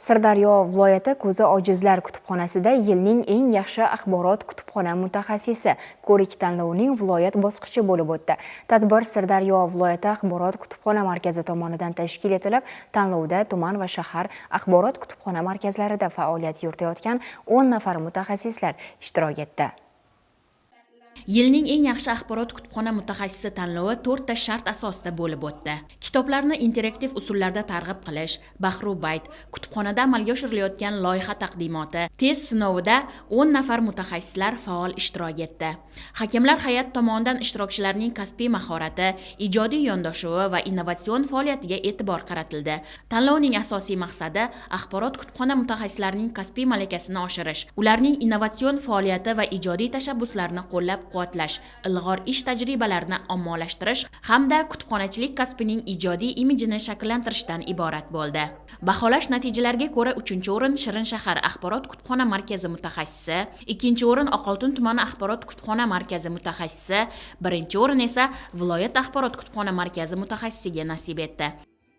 Sirdaryo viloyati Ko'zi ojizlar kutubxonasida yilning eng yaxshi axborot kutubxona mutaxassisi ko'rik tanlovining viloyat bosqichi bo'lib o'tdi. Tadbir Sirdaryo viloyati axborot kutubxona markazi tomonidan tashkil etilib, tanlovda tuman va shahar axborot kutubxona markazlarida faoliyat yuritayotgan 10 nafar mutaxassislar ishtirok etdi. Yilning eng yaxshi axborot kutubxona mutaxassisi tanlovi 4 ta shart asosida bo'lib o'tdi. Kitoblarni interaktiv usullarda targ'ib qilish, bahru bayt, kutubxonada amalga oshirilayotgan loyiha taqdimoti, test sinovida 10 nafar mutaxassislar faol ishtirok etdi. Hakamlar hay'ati tomonidan ishtirokchilarning kasbiy mahorati, ijodiy yondashuvi va innovatsion faoliyatiga e'tibor qaratildi. Tanlovning asosiy maqsadi axborot kutubxona mutaxassislarining kasbiy malakasini oshirish, ularning innovatsion faoliyati va ijodiy tashabbuslarini qo'llab-quvvatlash, ilg'or ish tajribalarini ommalashtirish hamda kutubxonachilik kasbining ijodiy imijini shakllantirishdan iborat bo'ldi. Baholash natijalariga ko'ra 3-o'rin Shirin shahar axborot kutubxona markazi mutaxassisi, 2-o'rin Oqoltin tumani axborot kutubxona markazi mutaxassisi, 1-o'rin esa viloyat axborot kutubxona markazi mutaxassisiga nasib etdi.